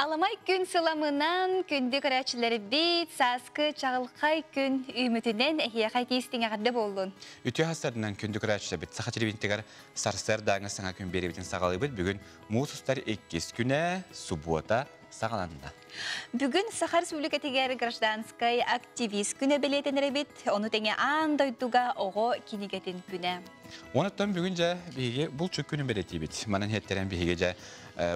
Аламай күн сыламынан күнді көрәчілері бейт, саскы чағылқай күн үмітінен әхияқай кейістің ағарды болуын. Үті хастарынан күнді көрәчілі біт. Сақа телевинтігер сарсар даңы саңа күн бері бітін сағалы біт. Бүгін мұсыстар еккес күні суббота сағаланында. Бүгін Саха Республикатигер гражданскай активист күні білетенері бит. Оны тәңе андойдуға оғы кенегетін күні. Онаттан бүгін жа бейге бұл чөк күнін береті бит. Манан хеттерен бейге жа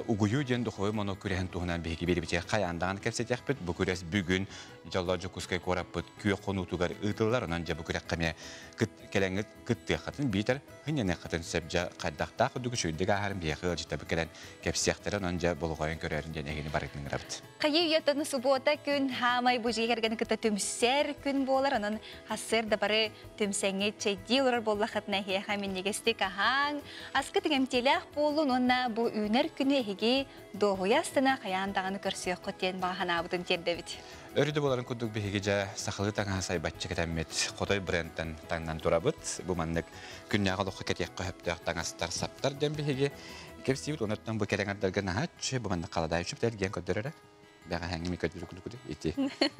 угую ден дұқой моно күреген туғынан бейге бері бітеге қаяндаған кәпсет яқ біт. Бұл күрес бүгін жалла жүкускай қорап бұт күйе қону туғар ұтылар. Онан жа бұл күрек қаме кәләңі күтті қатын бейтер. Хынене қатын сөп жа қайдақта құдығы шүйдігі ағарын бейге ғылжыта бұл кәлән кәпсияқтары. Онан жа бұл ғойын көрерінден егені барытның рабыт. Қайы ұяттаны суббота күн хамай бұжығы кәргені күтті түмсер күн болар. Онын хасыр да бары түмсәңе чайди олар болла қытына хейхамин негестік ағаң. Асқы тігімтеліғ болуын онна бұл үйнер күні әйге доғыястына қаяндағаны көрсі құттен бағана абыдың тердевіт. Өріді боларын күдік бейге жа сақылы таңа сайбатчы кәтәмет қотой брендтен таңнан тұрабыт. Бұл маннық күнне ағылыққа кәтек қөптіғ таңастар саптар ден бейге кепсейбіт. Онырттан бұл кәтәңардарға нағатшы бұл маннық қаладай үшіп дәрген көддірірі. Бәға әңгіме көддірі күлі еті.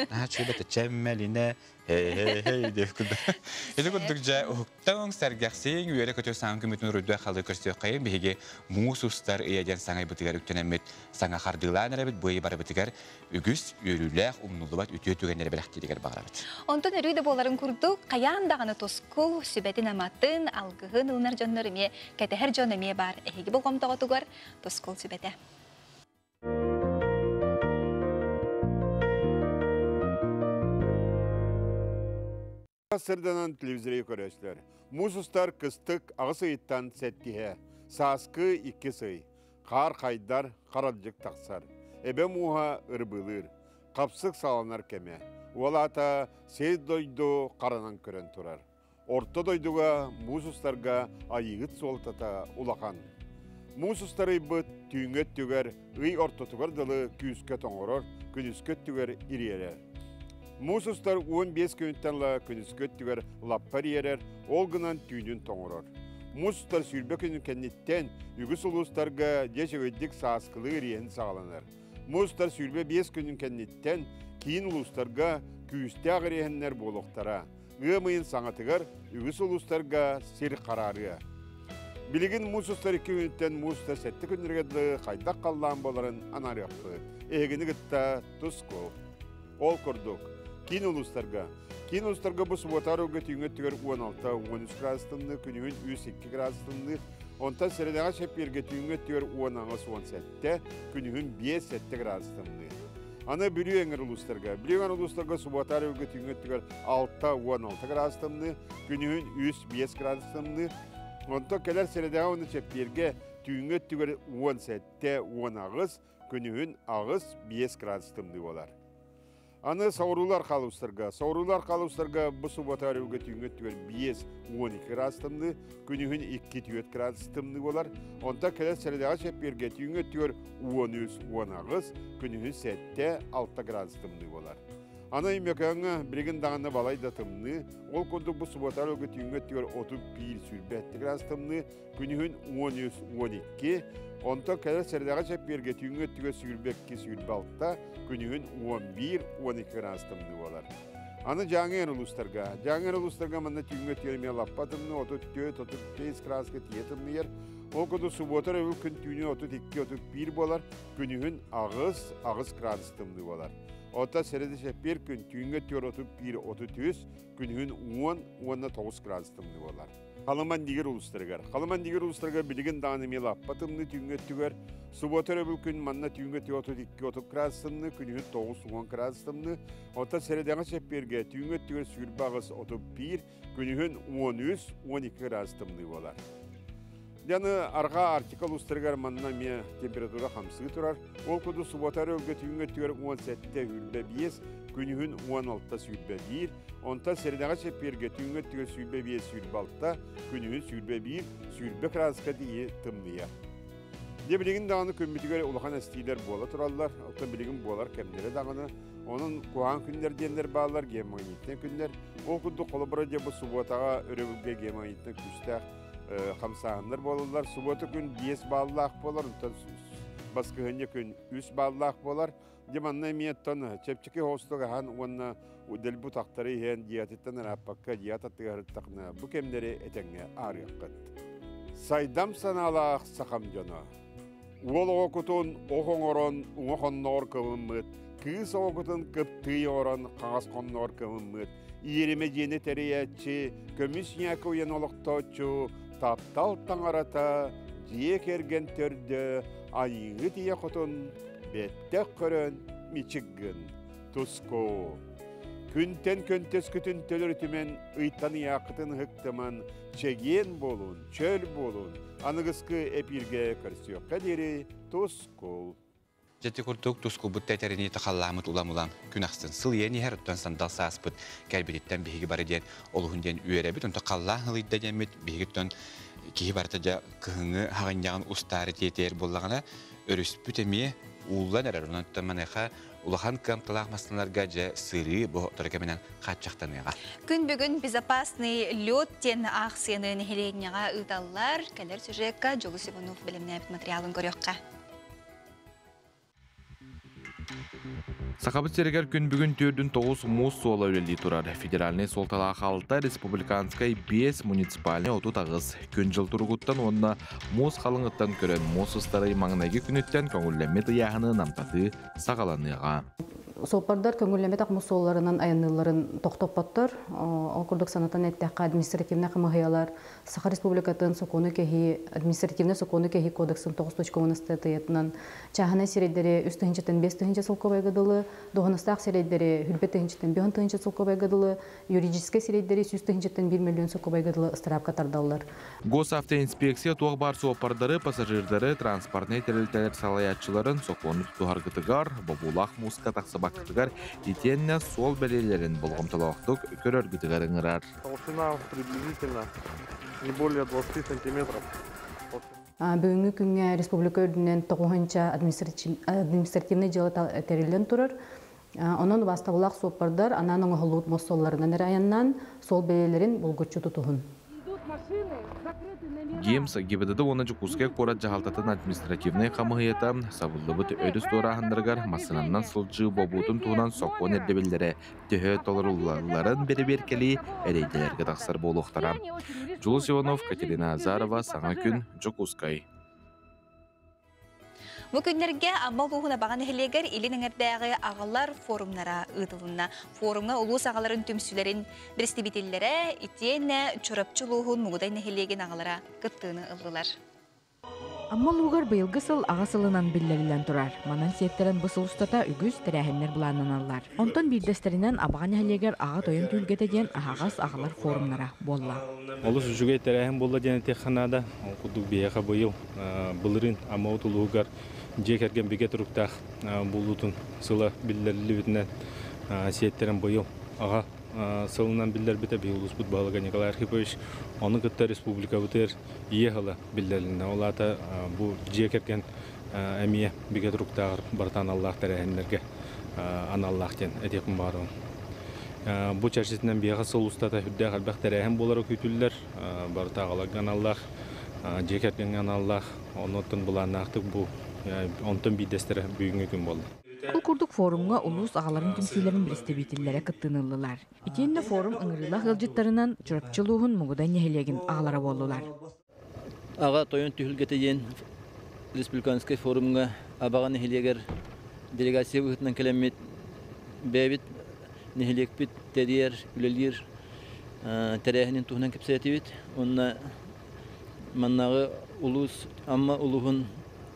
Нағатшы бәті чәммәліне хей деп күлді. Еді күлдік жа ұқтан сәргәқсең үйері көтер саңын күметін рөйді қалды көрсеу қайын бейге мұғыс ұстар үйеден саңай бұтығар үктенемет саңа қардығылан әрәбет бұйы бары бұтығар үгіс үйріләқ ұмнулы бат үтіе түгенлері бәліқтедігер бағарабет. Онтан үрейді боларын күрдік, қаяндағаны тосқыл, сүбәтін аматын, алғығын ұлнар жонларыме, кәтәхер жонларыме бар. Әйгі бұл қомтағы тұғар, тосқыл сүбәті. Сырданан телевизоры көрәшләр. Музустар кыстык ағысы иттан сәттіге. Саскы 2 сый. Қар қайдар қаралжық тақсар. Әбе муға ұрбылыр. Қапсық саланар кәме. Олата сез дойду қаранан көрін тұрар. Орта дойдуға музустарға айығыт солтата улақан. Музустары бұт түйіңет түгер, үй ортотығыр дылы күйіске тоңырыр, күніске түгер ириерер. Мусустар 15 күнттенла күніскөт түгер лаппар ерер, олғынан түйінін тоңырыр. Мусустар сүрбе күнін кәнеттен үгіс ұлыстарға дежеведдік саскылы рейін сағаланыр. Мусустар сүрбе 5 күнін кәнеттен кейін ұлыстарға күйісте ағырейінлер болуқтара. Үмейін саңатығыр үгіс ұлыстарға сер қарары. Білігін мусустар 2 күнттен мусустар сәтті күніргеді қайдақ қаллан боларын анаряқпы. Егіні ғытта тұсқыл. Ол күрдік. Кейін ұлыстарға бұл сұботар өгі түйіңет түгер 16-13 градустынды, күнігін 2 градустынды, онтан сәредеға шәпперге түйіңет түгер 10-17, күнігін 5-7 градустынды. Аны бүрі әңір ұлыстарға сұботар өгі түйіңет түгер 6-16 градустынды, күнігін 3-5 градустынды, онтан кәлер сәредеға оны шәпперге түйіңет түгер 17-10, күнігін 5 градустынды болар. Аны саурулар қалыстырға бұл сұботар өгі түйіңет түгер 5-12 градустынды, күнігін 2-4 градустынды болар. Онта кәлес сәредеға шәпперге түйіңет түгер 13-10, күнігін 7-6 градустынды болар. Аны емекаңы бірігін дағаны балайда тымны, ол күндік бұл сұботар өгі түйіңет түгер 31-5 градустынды, күнігін 13-12, онта кәлес сәредеға шәпперге түйіңет түгер сүйірбекке сүйірбалықта, күнігін 11-12 градустынды болар. Аны жаңыр ұлыстарға мұнда түйіңет түгерме лаппатымны 34-35 градусқа тиетімні ер. Ол күнді сұботар өл күн түйіне 32-31 болар, күнігін ағыз градустынды болар. Ота сәреді шәппер күн түйіңет түгер 31-33, күнігін 10-9 градустынды болар. Қалыман дегер ұлыстарға білігін дағаны лаппатымны түйіңет түгер, Суботары бұл күн манна түйінге 32-30 градустымны, күнігін 9-10 градустымны. Ота сәредеға шәпперге түйінге түгер сүйірбағыз 31, күнігін 13-12 градустымны болар. Яны арға артикал ұстырғар манна ме температура қамсығы тұрар. Ол күді суботары өлге түйінге түгер 17-те үрбе 5, күнігін 16-та сүйірбе 1. Онта сәредеға шәпперге түйінге түгер сүйірбе 5 сүйірбе 6-та, күнігін сүйірбе 1, сүйірбе градусқа дейі тымныя. Де білігін дағыны көмбетігер ұлақан әстейлер бола тұралылар, ұлта білігін болар кәмдері дағыны. Оның қуған күндер дендер бағалар, гемагниттен күндер. Ол күнді қолы бұра дебі суботаға өребілге гемагниттен күстәқ қамсағындар болалар. Субота күн 5 бағалақ болар, баскыһынья күн үс баллах болар. Деманна миеттон чепчики хостога хан уонна удел бутактары хен диатеттен раппакка диататтыгарыттакна бу кемдери этеңе арыяккат. Сайдам саналаах сакам жона. Уол окутун охоңорон уохоннор кыммыт. Кыз окутун кыптый орон кагас коннор кыммыт. Иереме жени териячи көмүс няка уян олокточу таптал таңарата жие керген төрдө айыгы тие хотун беттек көрөн мичиггин туско. Күнтен көнтес күтін төлөртімен ыйтан яқытын хыктыман чеген болун, чөл болун, анығысқы эпирге көрсіөк кәдері туско. Жеті күртік туску бұттай тәріне тақалламыт улам-улам күн ақсын сыл ені әріттен сандал сааспыт кәлбедеттен бейгі бары ден олығын ден үйеребіт, онты қаллаң ғылыйда демет бейгіттен кейі бартыда кығыңы хағыняғын ұстары тетер болағына өріспіт әме улан әрір, онын тұманайға улахан камталақ масыларга жа сыры бұл тұрекеменен қатшақтаныға. Күн бүгін безопасный лед тен ақсыны нәхелегінеға ұйталылар, кәлер сюжетка Жолу Сиванов білімнәбіт материалын көріққа. Сақабыт серегер күн бүгін төрдің 9 мұз суала өлелі тұрар. Федеральный солталақ алта республиканскай 5 муниципальный оту тағыз. Күн жыл тұрғыттан онына мұз қалыңыттан көрін мұз ұстары маңынайғы күніттен көңілләмет ұяғыны намтаты сағаланыға. Солпардар көңілләмет ақ мұз суаларынан аяныларын тоқтоппаттыр. Ол күрдік санатан әттәққа административна қымығыялар. Саха республикатын соконы кехи, административна соконы кехи кодексын 9.10 статыятынан чахана серейдері үстігіншеттен 5-тігінші сылқобай ғадылы, доғыныстақ серейдері хүлбеттігіншеттен 5-тігінші сылқобай ғадылы, юридическе серейдері 100-тігіншеттен 1 миллион сылқобай ғадылы ыстырап қатардалылар. Госавтоинспекция туақ бар солпардары, пассажирдары, транспортный терілтелер салаятчыларын соконы тұтуғар ғытығар, бабулақ мұзқа тақсыбақ ғытығар, етенне сол бәлелерін болғымтылауқтық көрір ғытығар ыңырар. Толщина приблизительно не более 20 сантиметров. Бүгінгі күнге республика өрдінен 9-нча административный жылы тәрелен тұрыр. Onun vastavlaq сопардар ананың ғылуыт моссолларынан районнан сол бәлелерін бұлғырчы тұтуғын. Гемс ГИБДД оны жүкуске қорат жағалтатын административный қамығыйета сабылды бұты өдіс торағындырғар масынаннан сылжы бобутын туынан соқуын әрдебелдері төхі толыруларын бері-беркелі әрейделерге тақсар болуқтара. Жолу Сиванов, Катерина Азарова, Саңа күн, Жүкускай. Бұл күндерге аммал бұғына баған әлегер елін әңірдәғі ағалар форумнара ұтылына. Форумға ұлыс ағаларын түмсілерін бірістебетелері итене чұрапчылуғын мұғыдай нәхелеген ағалара күттіғыны ұлғылар. Аммал ұғар бұйылғы сыл ағасылынан білдерілен тұрар. Манан сеттерін бұсыл ұстата үгіз тірәхінлер бұланын алылар. Онтан бірдестерінен абаған әлегер аға тойын түлгетеден ағағас ағалар форумнара болла. Олыс жүгей тәрәхін болла дені текханада, құдық бейеға бұйыл бұлырын аммау тұлуғар жекерген беге тұрықтақ бұлутын сыла білдерілі бітінен сеттерін бұйыл аға сылынан білдер біті бейулыс бұд бағылыға Николай Архипович оны күтті республика бұтыр иеғылы білдеріліне. Олата бұл жекерген әмие беге тұрықтағыр бартан Аллах тәрәхінлерге аналлах ден әтекін баруын. Бұл чәршесінен бейға сыл ұстата хүдді қалбақ тәрәхін болары күйтілдер. Бартағалаған Аллах, жекерген Аллах, онытын бұланы ақтық бұл онтын бейдестері бүйінгі күн болды. Бұл күрдік форумға ұлыс ағаларын түмсілерін бірістебетелері күттінылылар. Итенді форум ыңырылақ ғылжыттарынан жүрапчылуғын мұғыдай нәхелеген ағалара болулар. Аға тойын түйілгетейен республиканский форумға абаған нәхелегер делегация бұғытынан кәлемет бәбіт нәхелекпіт тәрер, үлелер тәрәхінен тұғынан кепсәтебет. Онына маннағы ұлыс, амма ұлығын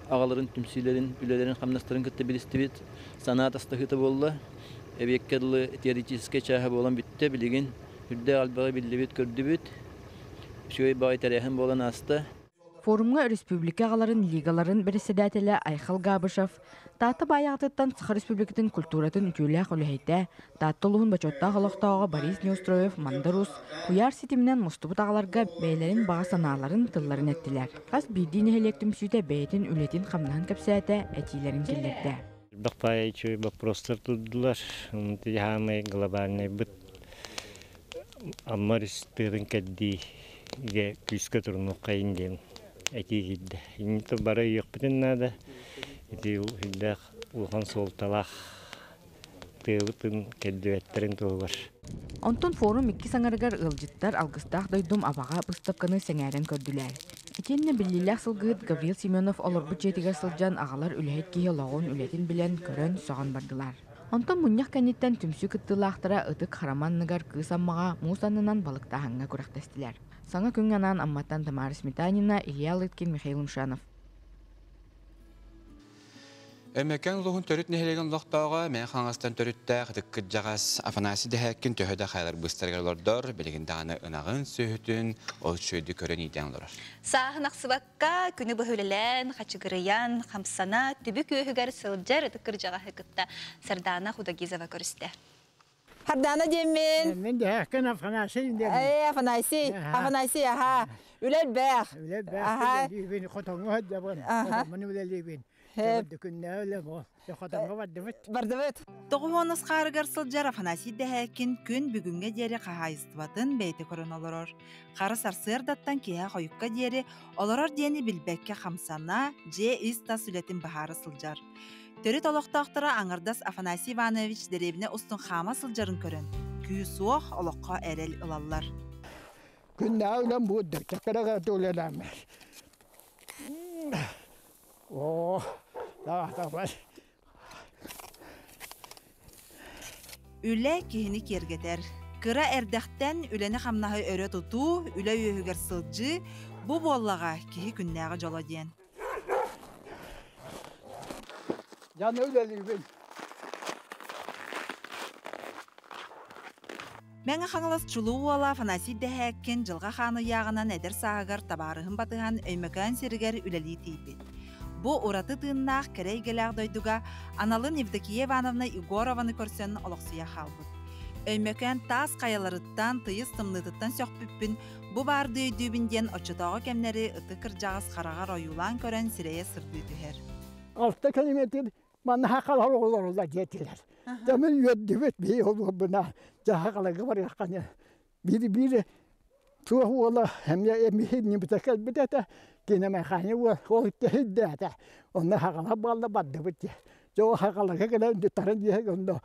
ағаларын түмсилерин, үлелерин қамнастарын күтті білістебет. Санат астықыты болла. Әбеккерлі теоретическе чаға болан бітті білеген. Үрді албағы білдебет көрдібет. Шөй бағай тәрәхін болан аста. Форумға республика ағаларын лигаларын біріседәтелі Айхал Габышев, Таты баяғытыттан Саха республикатын культуратын үтілі құлығайты, Таты ұлығын бачотта ғалықтауға Борис Неустроев, Мандарус, Куяр сетімінен мұстыбыт ағаларға бәйлерін баға саналарын тылларын әттілер. Қас бірден әлектім сүйті бәйтін үлетін қамнаған кәпсәті әтилерін келдерді. Бақпай чөй вопростар тұдылар, ғамай глобальный бұт аммаристырын кәддейге күскі тұрыны қайын дем әтегілді. Инті бары еқпітін нады, Ити үлдәк улхан солталах тыыбытын кәддүәттерин туылар. Онтон форум икки саңарыгар ылжыттар алгыстах дойдум абаға быстапканы сәңәрен көрдүләр. Итенне биллилях сылгыт Гаврил Семенов олорбут жетигер сылжан агалар үлэхет кие лоғын үлэтин билен көрөн соған бардылар. Онтон муньях кәнниттен түмсү кыттылаахтара ытык хараманныгар кыысаммаға муусаннынан балыктаханга күрәхтәстиләр. Саңа күңганан амматтан Тамара Сметанина, Илья Лыткин, Михаил Мшанов. Эмекән луһун төрүт нехелеген лохтоога мен хаңастан төрүттә хытык жагас Афанасий дәһәккин төһөдә хайлар быстаргалордор билеген даны ынагын сөһүтүн ол шөйдү көрөн идәнлор. Саахнак сыбакка күнү бөһүлелен хачыгырыян хамсана түбү көһүгәр сылжар ытыкыр жага хыкытта Сардана Худагизова көрүстә. Хардана демин. Мен дәһәккин Афанасий демин. Афанасий, аха. Үләл бәх. Үләл бәх. Бин хотоңга дәбен. Мен үләл бин. Тоғуоныз қарығар сылжар Афанасий дәхәкін күн бүгінге дері қағайыстыбатын бәйті көрін олырыр. Қары сарсырдаттан кея қойыққа дері олырыр дені білбәкке қамсана же иста сүлетін бағары сылжар. Төрі толықтақтыра аңырдас Афанасий Иванович деребіне ұстын қама сылжарын көрін. Күйі суық олыққа әрел ұлалар. Күнді әулен бұддыр, кәкіріға төлеләмір. Үлі кихini кергетер. Кыра әрдәқтен үләні қамнағы өрі тұту, үлі өйігер сылжы, бұ боллаға кихи күннәғы жола ден. Жан өлелігін. Мәңі қаңылас чулуы ола Афанасий дәхәккен жылға қаны яғынан әдір сағығар табарығын батыған өймекән серігер үләлі тейбет. Бу ураты тыыннаах кәрәйгеләг дойдуга Аналын Евдокия Ивановна Егорованы көрсен олықсыя халбыт. Өймекән тас қаяларыттан тыйыз тымнытыттан сөқпіппін бу барды өйдүбінден очытағы кәмнері ыты кыржағыз қарағар ойулан көрен сирeye сырды түхер. 6 kilometr manna haqalar olurlar gettiler. Demin yöddübet bir yol buna haqalar var yakanya. Biri tuğu ola hem ya emihini bitakal bidata gene mekaniği var o tehidde. Onlar haqalar balla baddı bitti. Jo haqalar kadar tarın diye onda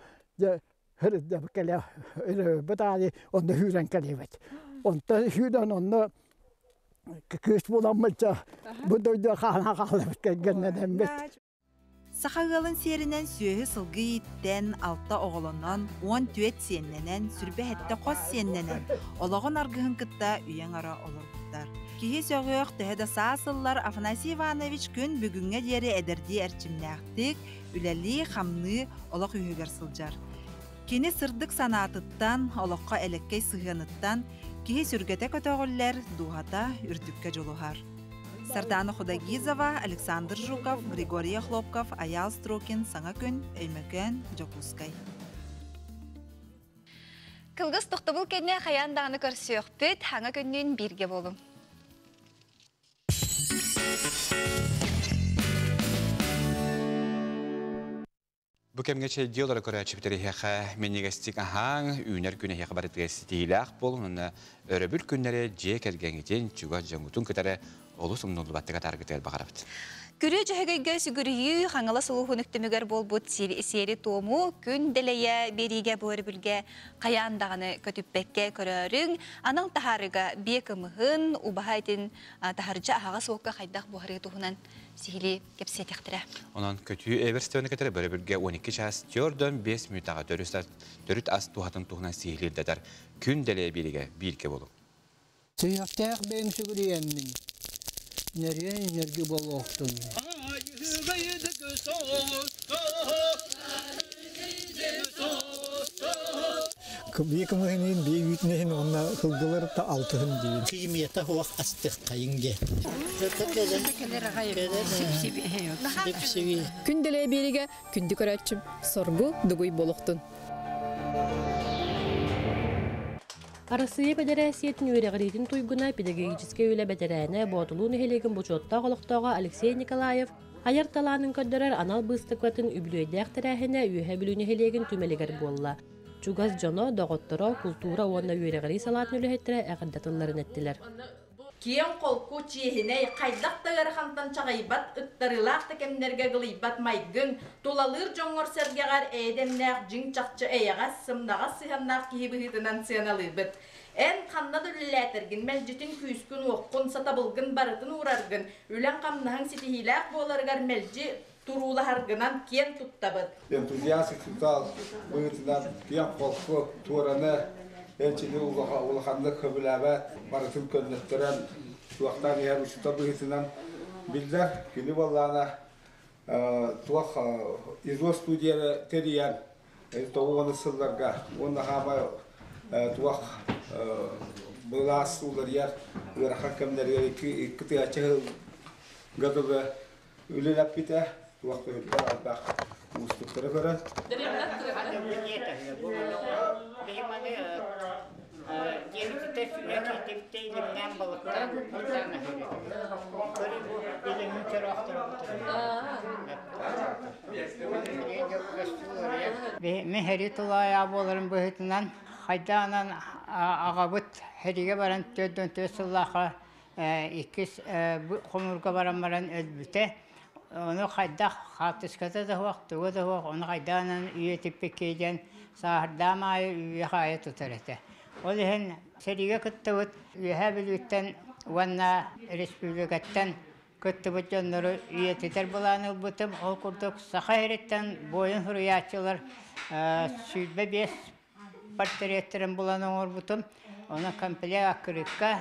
hırdı bakala batali onda hüren kalevet. Onda hüren onda kız bulanmaca bu da haqalar kendine bit. Сақағылын серінен сүйі сылғы еттен алтта оғылынан 14 сенненен сүрбе әтті қос сенненен олығын арғығын кітта үйен ара олырғыттар. Кейі сөғіғ түхеді саасылар Афанасий Иванович күн бүгінге дері әдірді әрчімнәқтік, үләлі қамны олық үйігер сылжар. Кені сырдық санатыттан, олыққа әлеккей сығыныттан, кейі сүргеті көтөғілер дуғата үрдікке жолуғар. Сардана Худагизова, Александр Жуков, Григорий Хлопков, Аял Строкин, Саңакүн, Өймөкөн, Жокускай. Кылгыс тоқтабыл кәне қаяндағыны көрсіөк бүт, хаңа күннен бірге болым. Bu kemgeçe diyorlar Kore çiftleri hexe menigestик ahan üner güne hexe baritgesi dilaq bolun öröbül günleri je kergengiten çuga jamutun ketare olusum nolu battıga targetel baqarabıt. Күрі жөһөгөйгө сүгүрүйү хаңала сулуухун үктүмүгөр болбут сери тому күн делeye бериге бөрүбүлге каяндаганы көтүппекке көрөрүң анын тахарыга бекымыгын убахайтын тахаржа ага соокка хайдак бухары тухунан сихили кепсетектире. Онан көтүү эверстөөнө кетере бөрүбүлге 12 час жордон 5 минутага төрүт ас тухатын тухунан сихилирдер күн делeye бериге бирке болуп. Сыяктак бен сүгүрүйеннин Nergi bol oktun. Büyük mühinin büyük nehin onlar hılgıları da altın değil. Kıymete huak astık kayınge. Kündele biriga kündü köreçim sorgu duguy boloktun. Арасыя Федерациятын үйрегіретін туйгуна педагогическе үйлі бәтерәне ботулуын хелеген бұчотта қолықтауға Алексей Николаев аяр таланын көддірер анал бұстықлатын үблөйдәқ тәрәхіне үйе білуіне хелеген түмелегер болла. Чугаз жоно, доғыттыро, культура оңна үйрегірі салатын үліхеттірі әғірдатыларын әттілер. Киен қолку чиехіне қайдақтағар қантан чағайбат ұттарылақ тәкемдерге ғылайбат майгын толалыр жоңғыр сәргеғар әйдемнәқ жың чақчы әйағас сымнаға сыханнақ кейбігітінен сыяналыбыт. Ән қанна дүліләтіргін мәлжетін күйіскін оққын сатабылғын барытын ураргын үлән қамнағын сетихиләқ боларғар мәлжі турулы харгынан кен туттабыт. Энтузиастик тұтал бұғытынан киен қолку тураны Elçili ulaqanlık hıbılabat, baratın könlüktören, tuaqtan yer uçta bıhıtınan bilder, günü vallana tuaq izlo studiyada teriyen, toğuğunu sıllarga, onu hama tuaq bılas ular yer, ırakan kemlerge iki tıyaçı gadıgı ülelap bite, tuaq tuhullar albaq uçtukları gören. Ben heri tulaya bolarım büyütünden haydanan ağabıt heriye varan tödön tösüllaha ikiz komurga varan ölbüte onu hayda hatıskata da vakti o da vak onu haydanan üye tipikeyden sahardamaya üye haya tutarete. O yüzden seriye kıttavut üye bilütten vanna respublikattan kıttavut canları üye titer bulanı butum ol kurduk sakayretten boyun hürriyatçılar südbe beş portretlerin bulanı olur butum ona komple akırıkka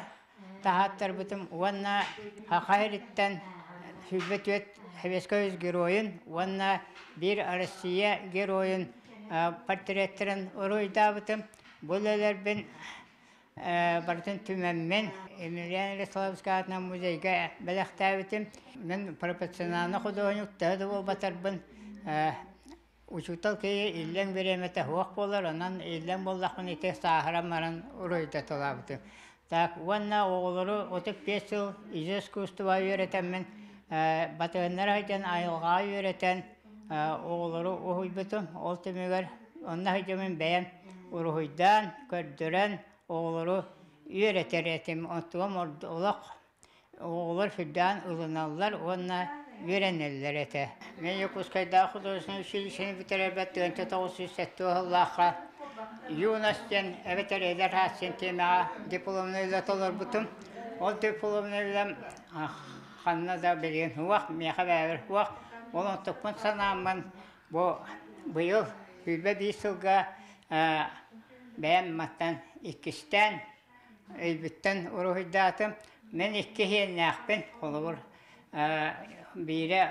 tahattar butum vanna sakayretten südbe tüet heveskoyuz geroyun vanna bir Arasiya geroyun portretlerin oruyda butum Böyleler ben Bartın tümemmen Emiliano Slavskat'ın müzeyge belaktavitim. Ben profesyonelini kuduğunlukta da bu batarbın uçutal ki illen veremete huak bolar ondan illen bollakın ite saharamaran uruyda tolabıtım. Tak vanna oğulları otup 5 yıl izes kustuva öğretenmen batığınlar haydan ayılgağı öğreten oğulları ohuybutum. Oltumugar onunla haydamen beğen Uruhuydan gördüren oğulları öğreter etim. Otuğum olak oğullar füddan ılınallar, onunla öğrenirler ete. Ben Yokuskay'da Kudurusun Üşülüşünü bitirerbet 1907 Allah'a Yunus'tan evet eder hasen temaya diplomuyla olur butum. O diplomuyla hanna da bilin huak, miyaha verir huak. Onun tukun sanamın bu yıl hülbe bir sılga beğenmekten ikisten elbitten uğraydatım. Ben iki hiyennakben olur. Biri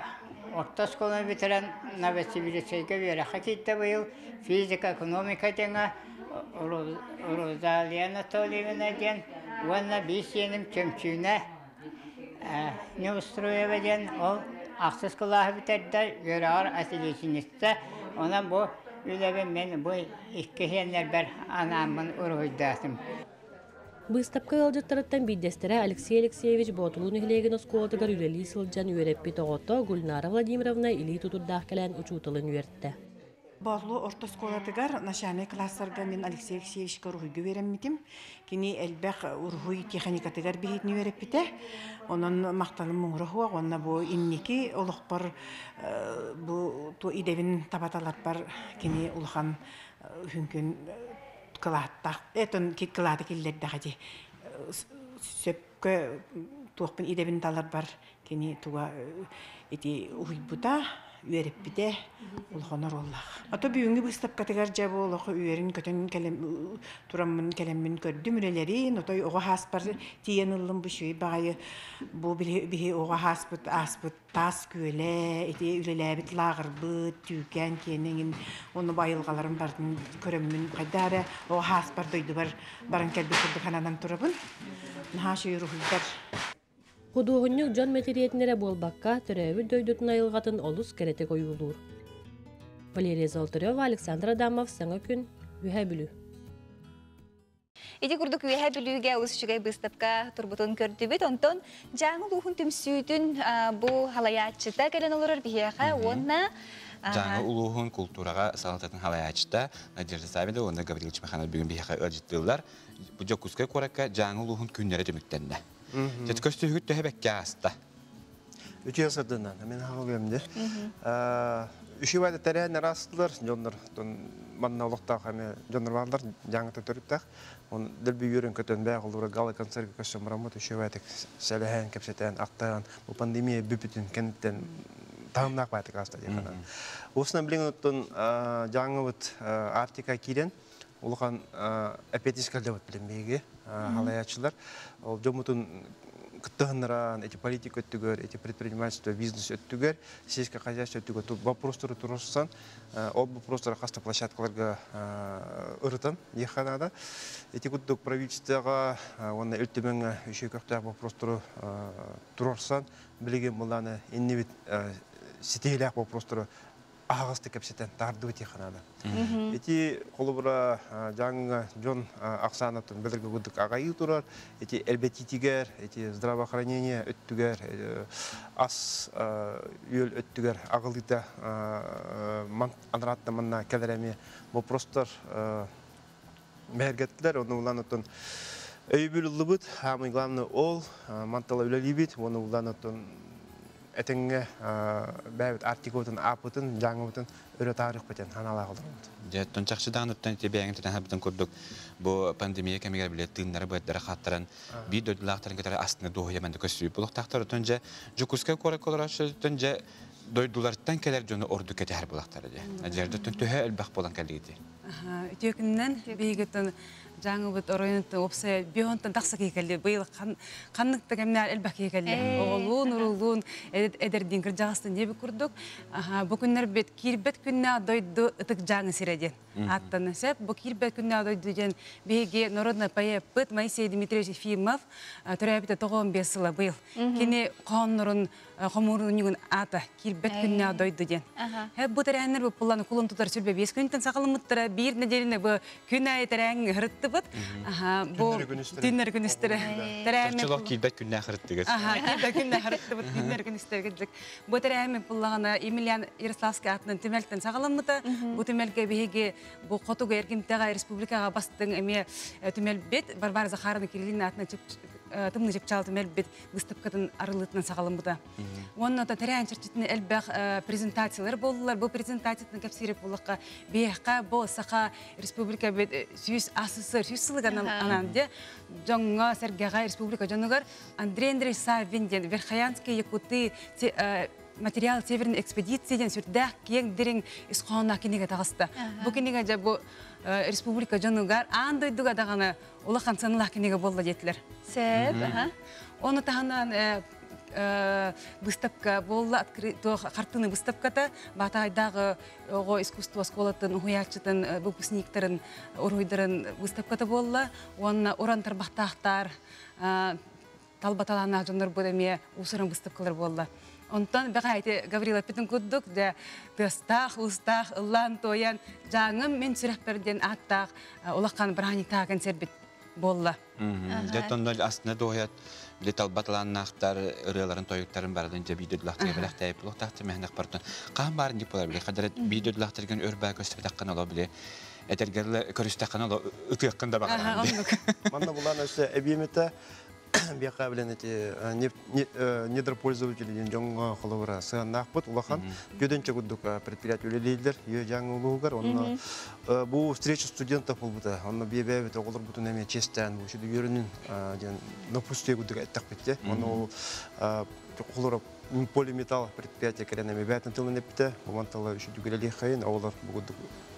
orta skolunu bitiren nabesi bir şeyge bir hakitte bu yıl fizik ekonomika dene Rozalya Anatolievna den ona bir yenim çömçüğüne ne ustроевен ol aksız kulağı bitirdi görer asilişiniste ona bu Üleben ben bu iki henler ber anamın uğraydatım. Быстапка ылжыттарыттан биддестере Алексей Алексеевич Ботулун ихлеген оскуотыгар үрели сылжан үйреппи тоғото Гульнара Владимировна или тутурдаах келен учутылын үйертті. Bağlı orta skolatыгар начальный класстарга мен Алексей Алексеевичка руйгы береммитим. Кини элбек ургуй техникатыгар бихитни береппите. Онан макталым муңрахуа, онна бу инники олохпар бу ту идевин табаталар бар кини улхан хүнкүн кылааттак. Этон ки кылааты киллерде хажи. Сөпкө туакпын идевин талар бар кини туга ити уйбута үйереппите улхонор оллах. Ато бүйүнгү быстап катыгар жабы олоху үйерин көтөн келем тураммын келеммин көрдүм үрелери, нотой ого хаспар тиен ыллым бушуй багайы бу бихи ого хаспыт аспыт тас көле, эти үрелебит лагырбыт түйкен кенеңин оны байылгаларын бардын көрөммүн кайдары ого хаспар дойду баран келби курдуханадан турабын. Нахашы юрухулдар. Худуғыннық жон мәтериетінері болбаққа түрәуір дөйдітін айылғатын олыс кәрете қойылуыр. Валерия Золотарева, Александр Адамов, Саңа күн, Үйә білу. Иди курдук Үйә білуге ұлысшығай бұстапқа тұрбытын көрдібет, онтон жаңыл ұғын түмсүйдің бұл халаятчыта кәлен олырыр бігеға, онна Жаңы улуғын культураға салататын халаячта Надежда Савина, онда Гаврил Чмаханов бүгін бігеға өржеттілер. Бұл жокускай қоракка жаңы улуғын күннері деміктенді. Tet köstühüt töhe bekkästä. Üçü asırdan men hagımdı. Üçü vayda terene rastlar jonlar ton manna olukta hame jonlar varlar жаңы төрүптак. Он дел бүйөрүн көтөн бай кылдыра гала концерт көсөмрамот üçü vayda селеһен кепсетен актаган бу пандемия бүпүтүн кенттен тамнак байтык аста дегенде. Осына билген оттон жаңы вот Арктика кирен улган апетискал деп билмеге халаячылар. Ол жомутун кыттыгынран эти политик өттүгөр, эти предпринимательство, бизнес өттүгөр, сельское хозяйство өттүгөр вопростары турушсан, ол вопростар каста площадкаларга ырытан еханада. Эти куттук правительствого, он элтемен еще как-то вопростары турушсан, билеген буланы иннебит сетейлак вопростары ағасты кепсетен тарды еханада. Эти холобра жаңы жон аксанатын белерге күдік ағайы турар, эти элбетитигер, эти здравоохранение өттүгер, ас үйел өттүгер ағылыта анратты манна кәдереме вопростар мәргеттілер, оны уланатын өйбіл ұлыбыт, хамы главный ол, мантала үлелебет, оны уланатын этенге бәбит артикотын апытын жаңыбытын өрө тарих бетен анала кылдырылды. Жеттон чакчыдан өттөн тебеңтен хабытын көрдүк. Бу пандемия кемегер билет тыыннары бөттөрө хаттаран би дөдүлактарын кетер астына доһуяманды көсүп булактактар өтөнже жукуска кораколораш өтөнже дойдулардан келер жону орду кетер булактары де. Ажерде төтөһө элбак болан келди. Төкүннен бейгетен жаңы бут оройнты опса бионтан такса кекелди быйыл канныкта кемнер элбак кекелди оолун урулун эдердин кир жагастын неби курдук бу күннер бет кирбет күннө дойду ытык жаңы сиреден аттан сеп бу кирбет күннө дойду ден беге народный поэт Моисей Дмитриевич Ефимов төрөбүтө 95 жылы быйыл кини коннурун комурунун ата кирбет күннө дойду ден бу теренер бу пуланы кулун тутар сүрбе 5 күнтен сакалымыттыра бир неделине бу күнай терең хырытты бут бу тиннер күнүстөрө тереме чылок кирбет күннө хырыттыгыз кирбет күннө хырытты бут тиннер күнүстөргө бу тереме пуллагана Емельян Ярославский атынан темелтен сакалымыта бу темелге беге бу котуга эркинтега республикага бастың эме темелбет Барбара Захаровна Кириллина атынан тымны жеп чалды мелбет выставкадан арылытынан сагалымбыда. Онно да терен чирчитин элбек презентациялар болдулар. Бу презентациятын кепсирип булакка бейхка болсака республика бет сүйүс асысыр сүйүсылыган ананде жоңго Сергега республика жонугар Андрей Андреевич Савин ден Верхоянский якуты материал северной экспедициядан сүрдәк кең дирин исхона кинеге тагысты. Бу кинеге же бу республика жонугар андойдуга даганы улахан санылах кинеге болду жетилер. Сеп, Оны таханан выставка болду, открыто картины выставката батайдагы ого искусство школатын уячытын выпускниктерин уруйдарын выставката болду. Оны оран тарбактактар талбаталана жонор бөлеме усуран выставкалар болду. Онтан бәгәйте Гаврила Петин күддүк дә тыстах, устах, ыллан тоян жаңым мен сүрәхберден аттак улаккан бранита концерт болла. Жеттон астына доят летал баталаннахтар ырыларын тоюктарын бардан же видеолахтар беләхтә булактакты мәхнәк бартын. Кан бар дип булар биле. Хәдәрәт видеолахтарган өрбә көстә таккан ала биле. Этергәрле көрүстәккан ала үтәккәндә баган. Манна буланы эше әбиемете бияка белән эти недропользователи жоңго холовра сыгыннакпыт улахан көдөнчө күдүк предприятие лидер ё жаңы улугар онно бу встреча студентов булбута онно бебебет оголор бутун эме честен ушуду йөрүнүн жан напустие күдүк айттак битте онно холора полиметалл предприятие керенеме бәтен тылын эпте моментала ушуду гелели хайын олар бу күдүк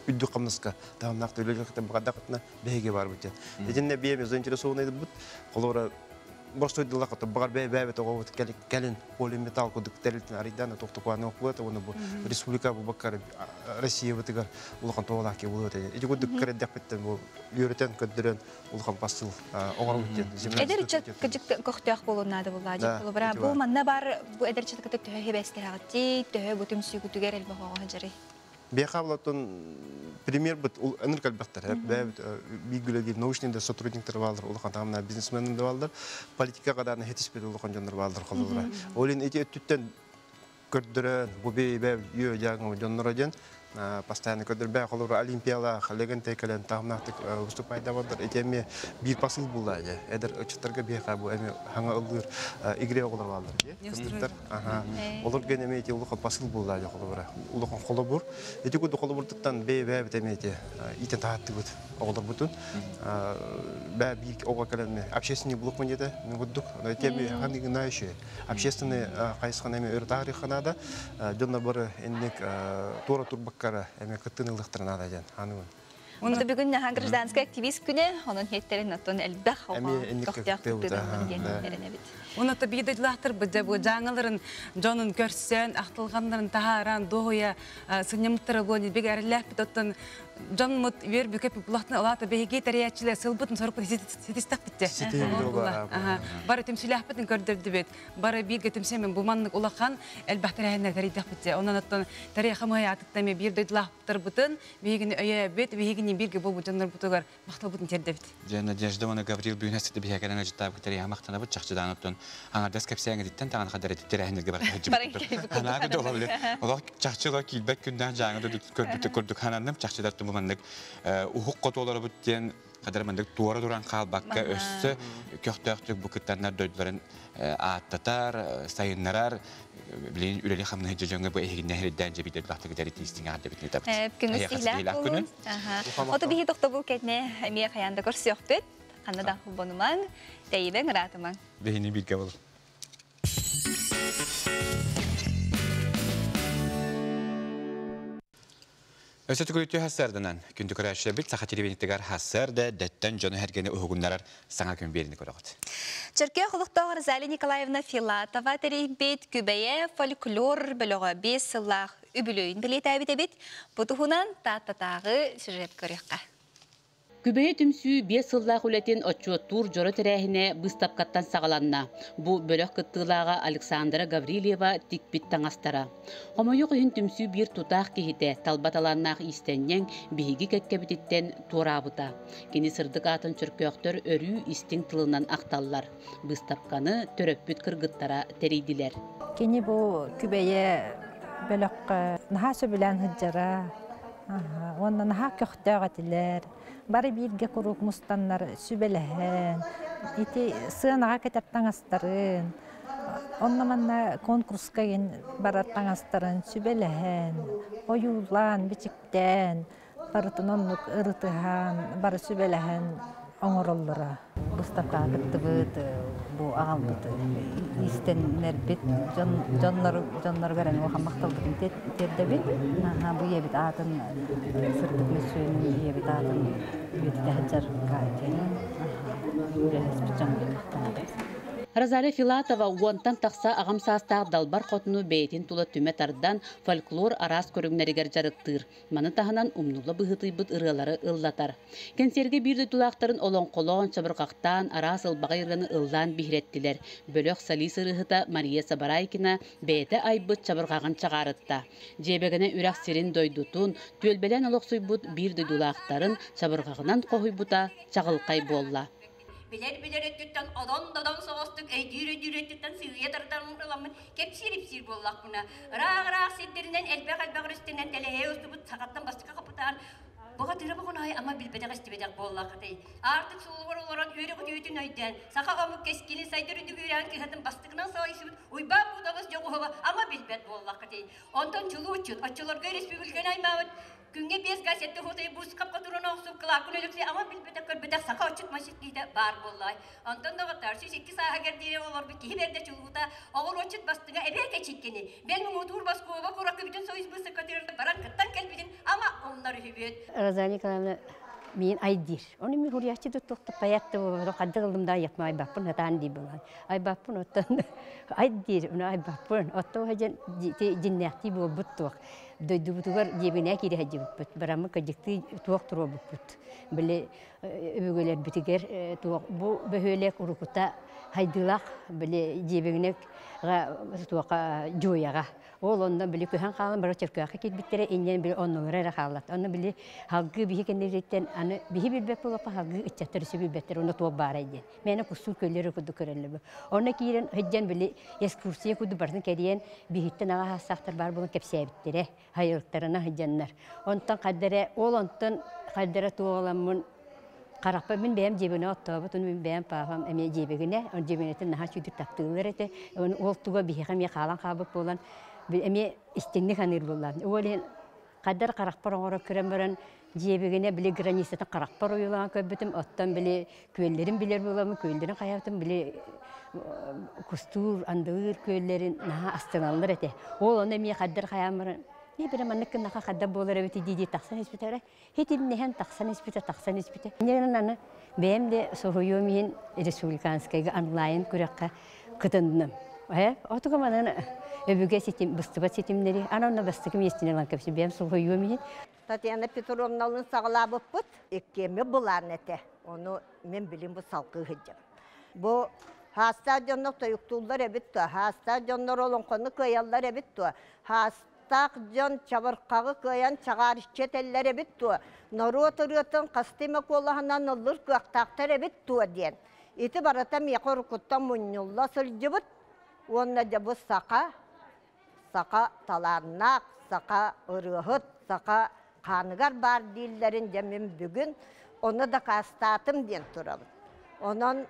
үддү камныска тамнакты үлелекте багадакытна беге бар бит. Эдинне беме заинтересованный бут холора Борстой дылакта багар бәбәбе тогы келин полиметалл күдүк терилтен аридан токтокуаны окуат оны бу республика бу бакар Россия бутыгар улган тоолаки болот. Эди күдүк кередек беттен бу үйрөтен көддөрөн улган пасыл огоруттен. Эдерчет кыжык кохтяк болунады булады. Бара бу манна бар бу эдерчет кытык төһө бестегати төһө бутум сүйгүтүгөр эл багага жары. Бехавлатон пример бит ул энеркал бактар. Бәбит бигүлеги научный сотрудниктер балдар, улган тамна бизнесмен балдар, политика кадарны хетишпет улган жандар балдар калдыра. Олин эти өттүттен көрдөрөн бу бебе ё жаңы жоннор ден постоянно көдөрбә холор олимпиада халеген текелен тамнактык выступайда болдыр. Этеме бир пасыл булды. Эдер ычтырга беха бу эме хаңа ылдыр игре олар балдыр. Кемдер? Аха. Олар генеме эти улы пасыл булды холор. Улы холобур. Эти көдө холобуртан бе темете. Итен таатты бут. Олар бутун. Бә бир ога келенме общественный блок мендеде. Гудук. Этеме ханды гнаеше. Общественный кайсханеме өр тариханада жонна бары эндек тора турбаккара эме кыттынылыктырына да жан анын. Онда бүгүн гражданский активист күнү, онун хеттерин оттон элбэх Онда бийдейлахтыр бу жаңыларын жонун көрсөн, актылгандарын тахаран доя сынемтер болни бегерлеп тоттон Жонмут вер бүкеп булактын алата беге тариячылар сылбытын сорып сетистак битте. Бары темсилахпытын көрдөрдү бет. Бары бирге темсемен буманнык улахан элбахтарайна таридак битте. Онан оттон тарихамы атыктаме бир дөйдлахтыр бутын, бегини өйө бет, бегини бирге болбу жоннор бутугар мактал бутун терде бит. Жана Надежда оны Гаврил Бюнесте бегенен ажтап тарих мактана бут чакчыдан оттон аңардас кепсеңе диттен таган кадар терехнерге бар. Анагы долалы. Олар чакчыга килбек күндөн жаңы көрдүк хананным чакчыдар мандык ухук котолары бүттен кадар мандык туара туран калбакка өссө көктөктүк бу кыттарнар дөйдлөрүн аттатар сайыннарар билин үлели хамны жөңгө бу эгинне херден жебиде лактыгы дәрите истиңа деп битеп. Күнүстилак. Ото бихи токтобул кетне эмие хаянда көрсөктүт. Канада хубонуман, тейбен ратыман. Бехини бирге бол. Өсөтү күрүтү хассардынан күндү көрәшә бит саха телевизиятыгар хассарда дәттән җаны һәргәне угуннар саңа күн берини көрәгәт. Чәркә хулыктагы Розалия Николаевна Филатова терибет күбәя фольклор беләгә 5 сыллах үбүлөйн билет әбит бит. Бутуһунан тататагы сюжет көрәккә. Күбәйе түмсүү 5 сыллах үлетен отчеттур жоры тәрәһіне быстапкаттан сағаланна. Бу бөлөк кыттылаға Александра Гаврилева тикпит таңастара. Хомойы күйін түмсүү бір тутақ кехите талбаталаннақ истеннен биһиги кәккәбітеттен турабыта. Кені сырдық атын чүркөқтөр өрүү истин тылынан ақталлар. Быстапканы төрөппүт кыргыттара терейдилер. Кені бу күбәйе бөлөк наха сөбілән хыджара, онна наха көқтөғатилер. Бары бирге курук мустаннар сүбеләһен, ити сынаға кетеп таңастарын, онна манна конкурска ген барар таңастарын сүбеләһен, оюлан, бичиктен, барытын оннук ырытыхан, бары сүбеләһен оңороллара. Бустапка кыттыбыт, бу ағалбыты, истеннер бит, жоннор берен оған мақталбытын терде бит, бу ебит атын, сырдық мүсүйін ебит атын, ебит тәхджар кайтен, үләлес бит жоннор мақталбыт. Розалия Филатова уонтан тақса ағам састақ далбар қотыну бейтін тұлы түметардан фольклор арас көрігнерігер жарықтыр. Маны тағынан умнулы бұғыты бұд ұрылары ыллатар. Кенсерге бірді тұлақтарын олон-қолон чабырқақтан арас ылбаға ирганы ылдан бихреттілер. Бөлөк салис ырығыта Мария Сабарайкина бейті айбыт чабырғаған чағарытта. Жебегіне үрәк серін дойдутун, төлбелен олықсуй бұд бірді тұлақтарын чабырғағынан қойы бұта чағылқай болла. Biler öttütten adam soğustuk, düre öttütten sığıya tartarmıqlamın, kep sirip bollaq buna. Rağ siddirinden elbaq üstünden telehe üstü bu sakattan bastıqa kapıtan. Boğa tırı boğun ay ama bilbedek istibedek bollaq qatay. Artık soğuğur olaran öyle qütüyütün aydan. Saqa amuk keskili saydır üdü güren ki hatın bastıqnan sağıysın. Uyban budağız yoğu hava ama bilbed bollaq qatay. Ondan çulu uçun, açılarga respublikan aymağın. Günge 5 gazette hotayı buz kapka durun oğusup kılakın ölükse ama bilbedek körbedek saka açık maşıklıydı bar bollay. Ondan da qatar, siz 2 sağa gerdiye olur bir kihi berde çuluğuta oğul açık bastığına ebe geçikkeni. Ben muğdur baskova kurakı bütün soyuz bu sekreterinde baran kıttan kelbidin ama onları hübiyet. Rozalия Николаевна мен айдир. Оны мен хуриячы тоқтап паятты болу қаддығылым да яқма айбаппын атан дей болай. Айбаппын оттан айдир, оны айбаппын. Отто хажан жиннәқти бол бұт туақ. Дойду бұтығар жебіне кері хажы бұт. Барамы қажықты туақ тұруа бұт. Біле өбөгелер бітігер туақ. Бұл бөхөлек ұрықыта хайдылақ біле жебігінек туаққа жойаға. Ол онdan bile köhen kalan bara çerküğe kitbittere inen bir onlara halat. Onu bile halgı bihi kendilerden anı bihi bir bep olapa halgı içatır sübü beter onu tuğ baraydı. Mene kusul kölleri kudu körelle bu. Ona kiren heccan bile ekskursiye kudu barın kediyen bihitten ağa hasaktar bar bunu kepseye bittere. hayırlıklarına hıcanlar. Ondan kaddere, ondan kaddere tuğalamın Qaraqpa min bəyəm cebine ottobut, onu min bəyəm paham əmə cebine, on cebinetin naha çüdür taptığılar ete, on oltuğa bihəxəm yaxalan qabıb bolan, əmə istinlik anır bolan. Oğulun qaddar qaraqpar oğara kürəmərən cebine bile granisetin qaraqpar oyulan köbbütüm, ottan bile köylerin bilir bolamı, köylerin qayabıtım bile kustur, andığır köylerin naha astınallar ete. Oğulun əmə qaddar qayamırın. Ne bir manlık naha kadar bolar evet didi taksan ispitare. Hitin nehen taksan ispite. Ne benim de sohuyumin Respublikanskaya online kurakka kıtındım. Otuğa bana öbüge sitim, bıstıbat sitimleri. Anamla bastıkım yestine lan kapısı benim sohuyumin. Tatyana Petrovna'nın sağlığı bıt. Ekkemi bulan ete. Onu men bilim bu salkı hıcım. Bu hasta canlar toyuktuğlar ebittu. Hasta canlar olan konu koyallar ebittu. Tak can çabarkağı koyan çağar çetellere bittu. Noru oturuyorsun kastime kollahanan olur kuaktaktere bittu diyen. İti baratam yakor kuttam munyolla sılcıbıt. Onunla da bu saka talannak, saka ırıhıt, saka kanıgar bar dillerin demin bugün onu da kastatım diyen turabın. Onun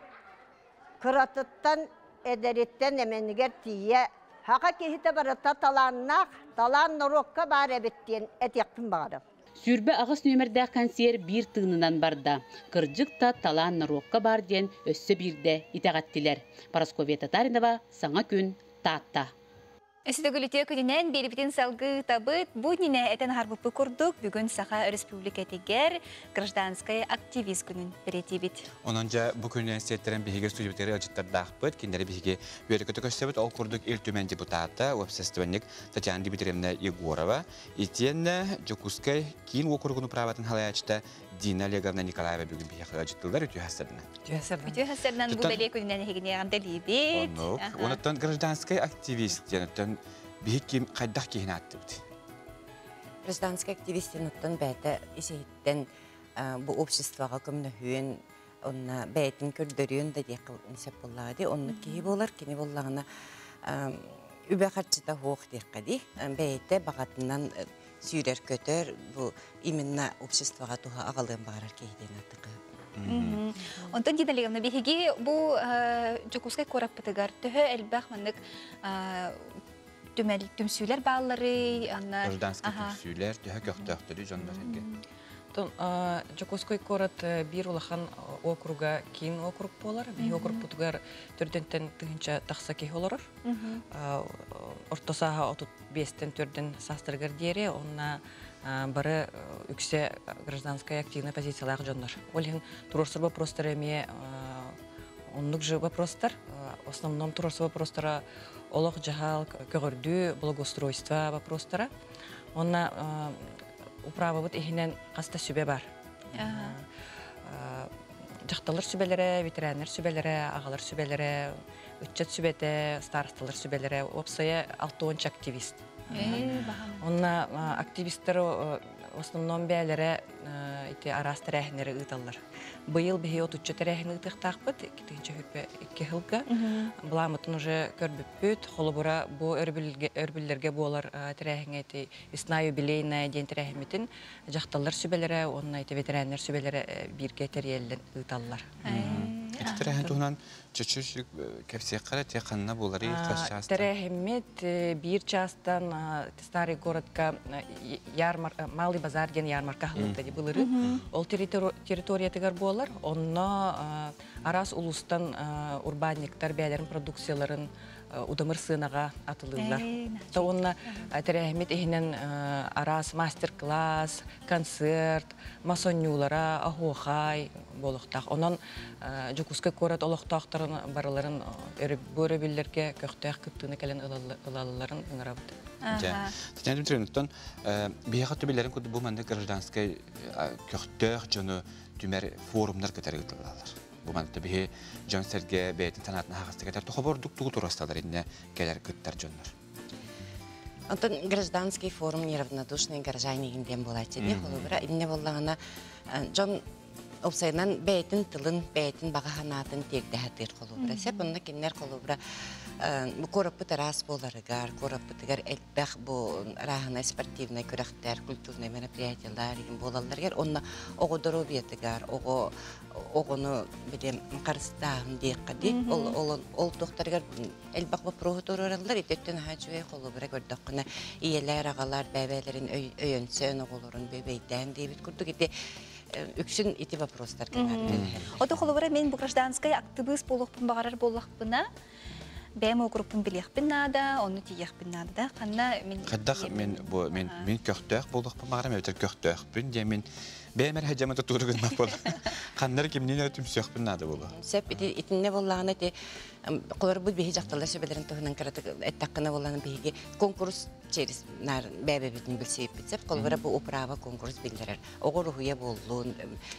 kıratıttan ederitten emeniger tiye Haka kehite barata talan norokka bare bittiyen et yakın bağırım. Sürbe ağız nömerde kansiyer bir tığınından barda. Kırcık ta talan norokka bar diyen össe birde itagattiler. Paraskovya Tatarinova, Sana Gün, Tatta. Эсдөгүлүтүө күнүнен берибитин салгы табыт бу нине этен харбыпы курдук бүгүн Саха Республика тегер гражданская активист күнүн беретибит. Ононжа бу күнүнен сеттерен биһиге студиялары ажыттардакпыт, киндери биһиге бөрөкөтө көстөбүт ол курдук эл төмен депутаты, общественник Татьяна Дмитриевна Егорова, итенне Жокускай кийин округуну праватын халаячта Дина Олеговна Николаева бүгүн биһиге ажыттылар өтө хасырына. Өтө хасырынан бу беле күнүнен хигинеган делибит. Онотон гражданская активист янытын биһиким кайдах кийин аттыбыт. Гражданская активистинуттан бәті исеиттен бу обществоға көмнөһүөн онна бәйтин көрдөрүөн да декыл нисеп боллады. Онны кии болар, кини боллагына үбе харчыта хоох деккади. Бәйте багатынан сүйрер көтөр бу именно обществоға туха агалын барар кейден атыкы. Онтон Дина Олеговна биһиги бу Жокускай кораппытыгар төһө элбах маннык түмсүйлер баллары, анна гражданский түмсүйлер, төһө көктөктөрү жондар энге. Тон Жокускай корат бир улахан округа кийин округ болар, би округ бутугар төрдөнтен тыгынча такса кей олорор. Ортосаха отут 5-тен төрдөн састыргар диери, онна бары үксе гражданская активная позициялар жондар. Олин турорсур вопростар эме оннук же вопростар, в основном турорсур вопростара олох жахал көгөрдүү благоустройство вопростара. Онна управа бут эхинен каста сүбе бар. Жакталар сүбелере, ветеринар сүбелере, агалар сүбелере, үтчет сүбете, старосталар сүбелере, опсая 6-10 активист. Онна активисттер в основном бәләре ите арас тәрәһнәре ыталлар. Быел бихе отуччы тәрәһне ытыктакпыт, китенче хөпе 2 елга. Буламытын уже көрбүппүт, холобура бу өрбүлләргә булар тәрәһне ите весна юбилейная день тәрәһмитин жакталлар сүбеләре, онна ите ветеринар сүбеләре бирге тәрәлләр ыталлар. Тәрәһен туһунан чөчүш кепсеккара теканна булары кашчаста. Тәрәһмет бир частан старый городка малый базар ген ярмарка хылыкта ди булыры. Ол территория тегер болар. Онно арас улустан урбанниктар бәйләрен продукцияларын удамыр сынага атылылар. Та онна тәрәһмет ehinen арас мастер-класс, концерт, масонюлара, ахохай болохтак. Онон Жокускай корат олохтактарын бараларын өрөбүлләргә көктөк кыттыны келен ылалларын ыңырабыт. Татьяна Дмитриевна, биһиге төбеләрен күрде бу манда гражданская көктөк жону түмәр форумнар көтәргәләр. Бу манда биһи жон серге бәйтин санатына хагысты кетер тохобордук тугу турасталар инде келер кыттар жоннар. Антон гражданский форум неравнодушный горожане инден булат. Тебе холобра инне боллагына жон Opsaynan beytin tılın, beytin bağahanatın tegdəhatir kolubra. Sep onunla kinler kolubra bu korapı teras bolarıgar, korapı tegar elbək bu rahana sportivna kürekter, kulturna merapriyatiyalar, bolallar ger. Onunla oğu dorobiyetigar, oğunu bilem karıstağın deyikadi. Ol doktorgar elbək bu prohutorlarlar itetten hacıya kolubra gördüğüne iyeler, ağalar, bebelerin öyönsön oğulurun bebeyden deyip kurduk iti. Үксін ити вопростар кенәрді. Оты қолыбыра мен бұл гражданскай активист болуқпын бағарар болуқпына, бәм оқырыппын білеқпін нада, оны тиеқпін нада. Қаддақ мен көқтөк болуқпын бағарам, өтір көқтөкпін, де мен бәмәр хәжамыда тұрғын ма бол. Қандар кемнен өтім сөқпін нада болу. Сәп итінне болағына те, қолар бұл бейі жақталар сөбелерін тұғынан қараты әттаққына болағына бейге конкурс через нар бәбәбетін білсейіп бітсеп, қолбара бұл управа конкурс білдірер. Оғы рухуя болуын,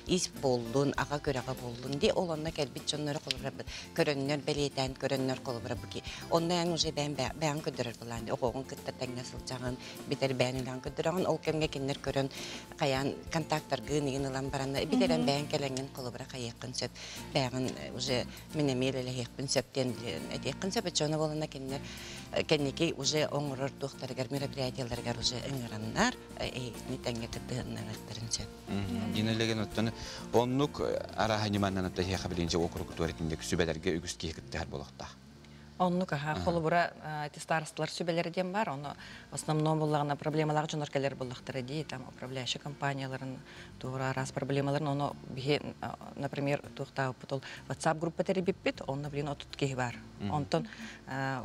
ис болуын, аға көраға болуын де, ол онына кәлбет жонлары қолбара көріннер бәлетен, көріннер қолбара бұки. Онна әң уже бәң көдірер болан, оғығын күтті тәңна сылчағын, бітер бәңілен көдірағын, ол кәмге кеннер көрін, қаян контакттар гынығын ылан баранна, бітерен бәң кәләңген қолбара қайықын сөп, бәңін уже мінемелі еқпін сөптен әдеқін сөп, жона болана кеннер кәнеке уже оңырыр тоқтарығар мероприятияларғар уже ыңыраннар, нетәңге кіттігіннарықтарын сөп. Динелеген өттіні, онлық араханиманнан өтті хеқа білінше округ туаретіндегі сүбәлерге үгіс кейкіттігер болықта. Оннук холубура старосталар сүбелерден бар, оны в основном буллагына проблемалар жоноркелер буллактары ди, там управляющий компанияларын тура раз проблемаларын, оны бие, например, тухта путул WhatsApp группа теребиппит, онны билин отут кеги бар. Онтон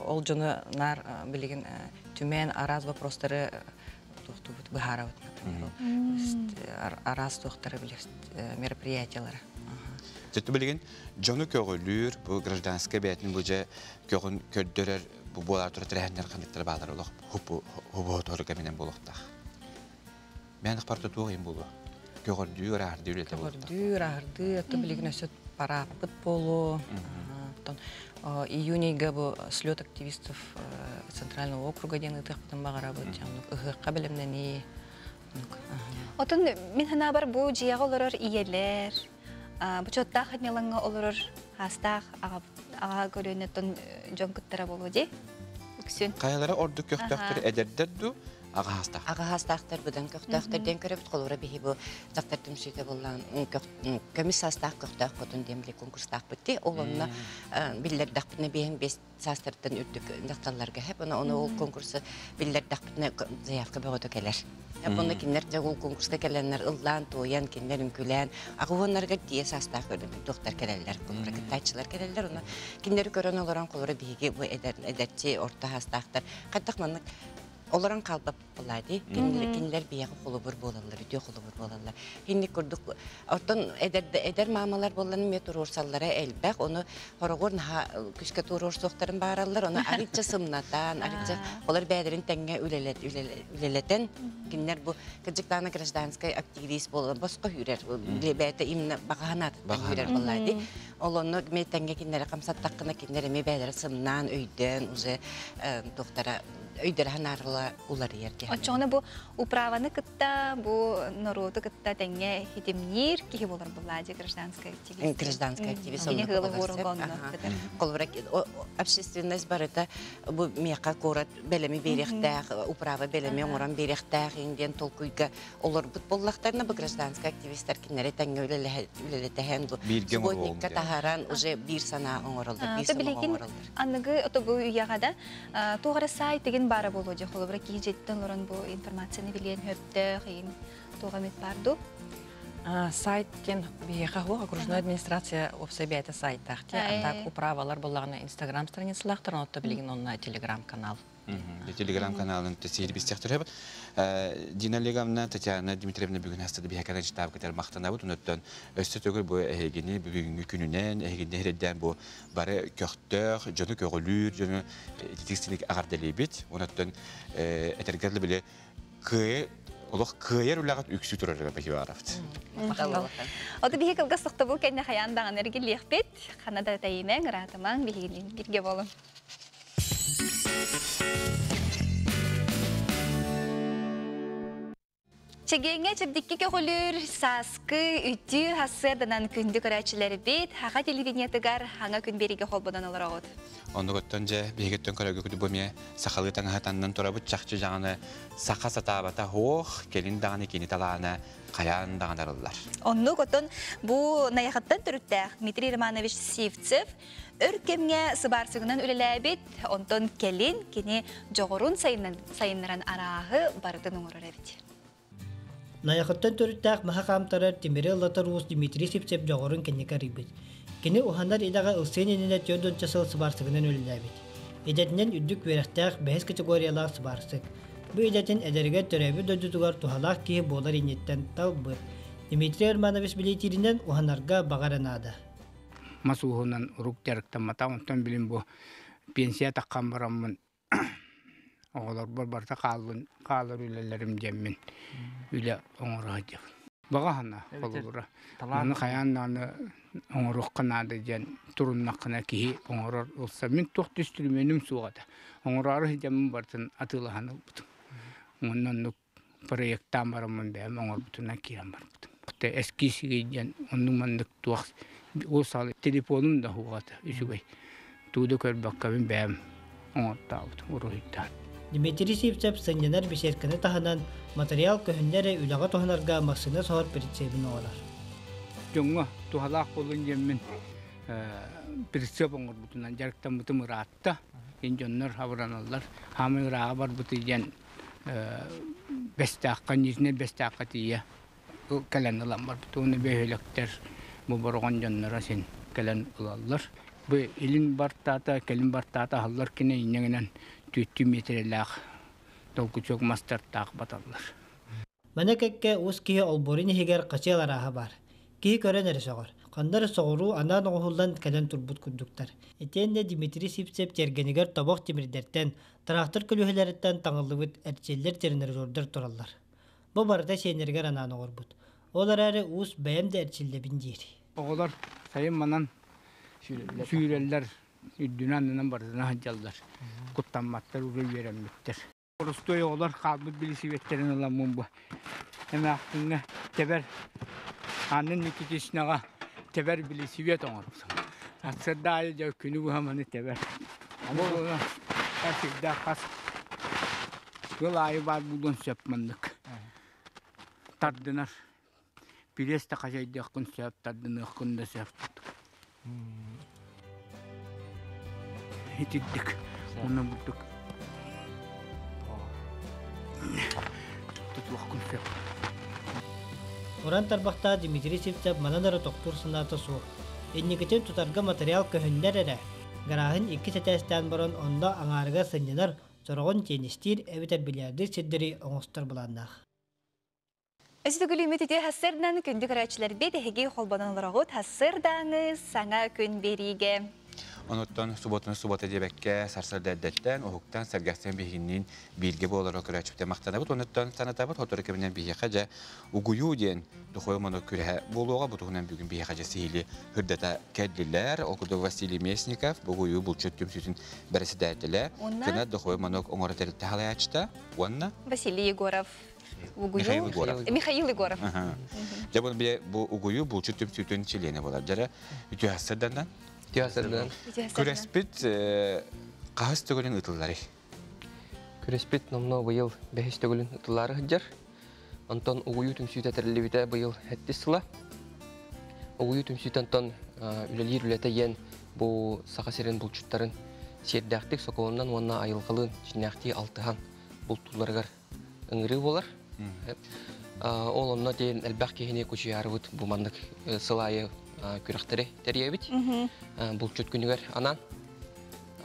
ол жоны нар билеген түмен араз вопростары тухту бахаравыт, например. Араз тухтары билек мероприятиялары. Зетті білген, жоны көгілір, бұл гражданская бәйтінің бұл жа көгін көддерер, бұл болар тұры тірәхіндер қандықтары бағдар олық, хұбы тұғыры кәменен болуқтақ. Мен ұқпарды туғайын болу, көгілдір, ағырды үлеті болуқтақ. Көгілдір, ағырды, өтті білген өсет парапыт болу. Июнейге бұл слет активистов Центрального округа ден ұтықпытын бағара бұл, ұғыққа білімнені. Отын мен хана бар бұл жияғы олар иелер, bu çötta xatnelanga olurur hastaq ağa görünetton jon kıttara bolu di. Üksün. Qayalara ordu köxtöktür ederderdu ağa hastaq. Ağa hastaqtır budan köxtöktürden körüp qolura bihi bu taqtartım süte bolan kömis hastaq köxtök qotun demli konkursdaq bitti. Olonna biller daqpına bihin 5 sastırdan ürdük daqtallarga hep onu ol konkursu biller daqpına zayafka boğdu keler. Bunda kimler jagul konkursta gelenler ıllan toyan kimlerin külen ağıvanlarga diye sastaq doktor kelerler qolura kıtayçılar kelerler onu kimleri görən olaran qolura bihi bu ederçi orta hastaqtar qattaqmanlık Olaran kalbap buladı. Kinler biyağı kolubur bolallar, ütüyor kolubur bolallar. Hindi kurduk, ortadan eder mamalar bolanın met urursallara elbək, onu horogor naha küske urursoqların bağırarlar, onu arıca sımnatan, arıca olar bəyədirin təngə üleleten. Kinler bu kıcıqlarına grajdanskay aktivist bolan, başqa hürer, bəyətə imna bağanat hürer buladı. Olonu met təngə kinlere qamsat taqqına kinlere me bəyədir sımnan, öydən, uze doktora öydere narla ular yerge. Açığına bu upravаны kıtta, bu narodu kıtta tenge hidimnir ki bolar buladı гражданская активист. Гражданская активист. Yine hılı vurğanlı. Kolbrak общественность barıda bu miyaka korat belemi berextağ, uprava belemi oran berextağ inden tolkuyga olur futbollaqtarına bu гражданская aktivistler kinlere tenge üleleten bu. Subotnikka taharan уже bir sana oңоролду, bir sana oңоролду. Anıgı oto bu uyağada toğara sayt degen bara bolu je холобра ки жеттен лоран bu информацияны билген höpte, хин тоғамет барду. Сайттен бияқы окружной администрация опсайбайты сайттақ. Так управалар болағына Инстаграм страницалақтар, онытты білген онына телеграм-канал. Телеграм-каналын тесейді бістектір өбі. Дина Олеговна, Татьяна Дмитриевна бүгін астады бияқадан житабы кетер мақтана бұд. Оныттан өсті төгір бұл әйгені бүгінгі күнінен, әйгені әреден бұл бары көқтөк, жоны көгілір, жоны текстілік ағарделей бет. Оныттан әтергерлі біле күйе Олық күйер үләғат үксі тұрарыға бәкі барафты. Оды бейі қылғыстықты бұл кәне қаяндағын әрге леқпет. Қанада тәйімен, ұратыман бейгілін бірге болым. Çegeğine çepdikki kökülür, saskı, ütü, hasırdanan kündü körәçilері bit, haqa televiziyatıgar hanga gün berige holbodan olur ağıd. Onu göttönce bihegettön körəgü küdü bömeye saxalı tanıhatandan torabıt çaqçı жаңы saqa satabata hoğ, gelin dağını kini talağına qayan dağınarıllar. Onu göttön bu nayaqattan türüttəq Dmitri Romanovich Sivtsev örkemge sıbarsığından öleləbit, ondan kelin kini жоғырун sayınlaran arağı barıdın uğurur ebit. Nayaqattan törüttәq maha qamtarar Timiri ıllatар uus Dmitri Sivtsev жоғырун kennika ribit. Kini uhanlar idaga ılsın enine tiyodon çasıl sıbarsığından öleləbit. Edetinden üddük verəxtəq bəhis kategoriyalar sıbarsıq. Bu edetin ederge törebi dödüdügar tuhalaq ki bolar inetten talbır. Dmitri Romanovich biletirinden uhanlarga bağaranada. Masuhunan uruk terikten mata ondan bilim bu pensiya takkan baramın oğlar barbarta kalır ülelerim cemmin üle oğru hacı. Bağa hana kolubura. Nana kayanlarını oğru kanadı jen turun nakına ki oğru olsa min toh düstürmenim suğada. Oğru arı hicamın bartın atılı hanı butum. Ondan nuk proyektan baramın deyim oğru butuna kiyan bar butum. Te eskisi jen onun mandık tuğ o sağlı telefonum da huğata işi bey. Tuğdu kör bakkabın beyim oğru tağıt oğru hicdan. Dmitri Sivtsev sınyanar beşerkini tahanan materyal köhünlere ülağa tohanarga maksına soğur pritsebini olar. Jonga tuhalaq bolun jemmin pritseb oğur butunan jarıktan butu mıratta. İnjonlar havranallar. Hamı rağa bar butu jen bestaqan yüzüne bestaqatiya. O kalen alan bar butu onu behölekter. Bu borğan jonlara sen kalen alallar. Bu ilin bartata, kelin bartata hallar kine inengenen 2 metrelik dolgu çok master taq batallar. Mana kekke us kihe olborin higer qaçelar aha bar. Kihi köreneri soğur. Qandar soğuru anan oğuldan kelen turbut kunduktar. Etenne Dmitri Sivtsev tergeniger tabaq timirderten, traktör külüheleretten taŋıllıbıt erçeller teriner jordur turallar. Bu barda şenerger anan oğurbut. Olar arı us beyem de erçellebin diyeri. Oğlar sayın manan sürüller dünyanın barına hacallar. Kutlanmaklar uğru verenmektir. Orası oğlar kalbı bilisivetlerin alamın bu. Hemen aklına teber anın nikitişine teber bilisivet oğursun. Aksar da ayrıca günü bu hemen teber. Ama ona gerçekten kas yılayı var bulun söpmanlık. Tardınar. Birisi de kaçaydı akın söp tardınar akın da söp. Hitikdik. Onu bulduk. Tutuq kun Oran tarbaqta Dmitri Sivtsev mananara doktor sınata soğuk. Enniketen tutarga materyal köhünler ere. Garahın 2 setestan baron onda aŋarga sınyanar sorğun tenistir eviter bilyardir siddiri oŋostar bulandaq. Ösüdügülü ümit hasırdan kündü körəçiler bedi hegi holbanan olurağıd hasırdanız sana gün berige. Onuttan subot edebekke sarsar derdetten, ohuktan sergahsen bihinin bilgi bolara körəçipte maqtanabıt. Onuttan sanatabıt otorikeminden bihiyakaca uguyu diyen duxoyu monu kürehe buluğa butuğunan bugün bihiyakaca sihili hürdata kedliler. Okudu Vasily Mesnikov uguyu bulçut tümsütün berisi derdiler. Kına duxoyu monu oŋora terite halayaçta. Onna? Vasily Yegorov. Mikhail Yegorov. Jabon bu uguyu bulçut tümsütün çiliyene bolar. Jara ütü hasırdandan. Күреспит қағыз төгілін ұтылары. Күреспит номно бұйыл бәхес төгілін ұтылары ғыджар. Антон ұғыю түмсүйті тәрілі бұйыл әтті сыла. Ұғыю түмсүйті антон үлелер үлеті ен бұл сақа серен бұл чүттарын сердәқтік соқуынан онына айылғылын жинәқті алтыған бұл тұларғар ұңыры болар. Ол онына дейін әлбәқ кейіне көші арывыд бұл мандық сылайы күрәқтері тәрейбіт. Бұл чөт күнігер анан.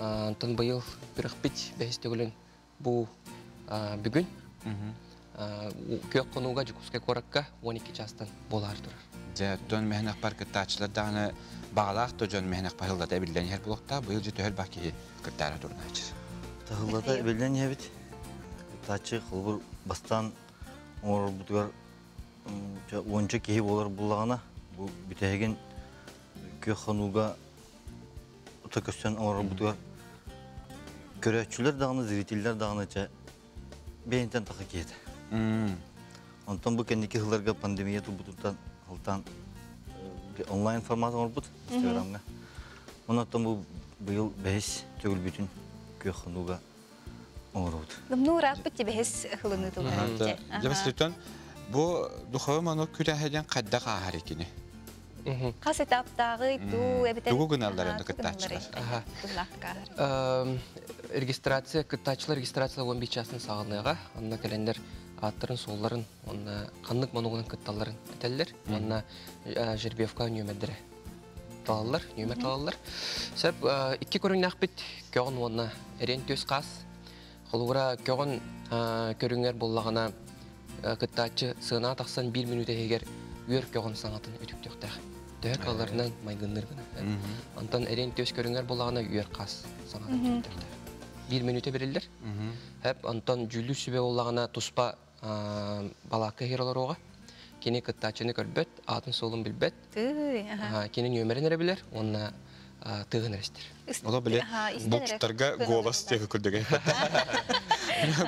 Антон бұйыл күрәқпіт бәхес төгілін бұл бүгін. Көк қонуға жүкізге қораққа 12 жастан болар тұрар. Жөттен мәхінақ бар күттачылар дағыны бағалақ жөн мәхінақ бағылдата әбілден ер бұлықта бұйыл жөті өл бақи күттары тұрын açır. Тағылдата әбілден ебіт. Күттачы қылбыр бастан оңыр бұтығар онча кейі болар бұлағына. Bu bitegen köxanuga otakostan orbudugar körəçülər dağını, zivitiller dağını beyinten taxı kiyedi. Онтон бу кенники хыларга пандемия тубутуттан хылтан онлайн формат орбут Инстаграмга. Онтон бу быйыл бәһис төгүл бүтүн көйхөнүгө оңорут. Нура бит бәһис хылыны тулар. Жабыстан бу духавы маны күрәһәдән кадда кахар икене. Кас этаптагы ту эбитер. Тугу гыналларын кыттачылар. Регистрация кыттачылар регистрация 15 часын сагыныга, анда календер аттарын солларын, онна канлык манугунан кытталарын этеллер, онна жербевка нөмердере. Талалар, нөмер талалар. Сәп 2 көрүнәк бит, көгөн онна эрен төс кас. Холура көгөн көрүңер боллагана кыттачы сына таксан 1 минут эгер үер көгөн саңатын өтүктөктө. Дөк аларынан майгынныр гына. Антан эрен төс көрүңер боллагана үер кас саңатын өтүктөктө. 1 минута берилдер. Хәп антан жүлү сүбе боллагана туспа балакка хираларга. Кини кыттачыны көрбөт, атын солун билбет. Кини нөмерин эребилер, онна тыгын эрестер. Ола биле буктарга голос теге күрдөгө.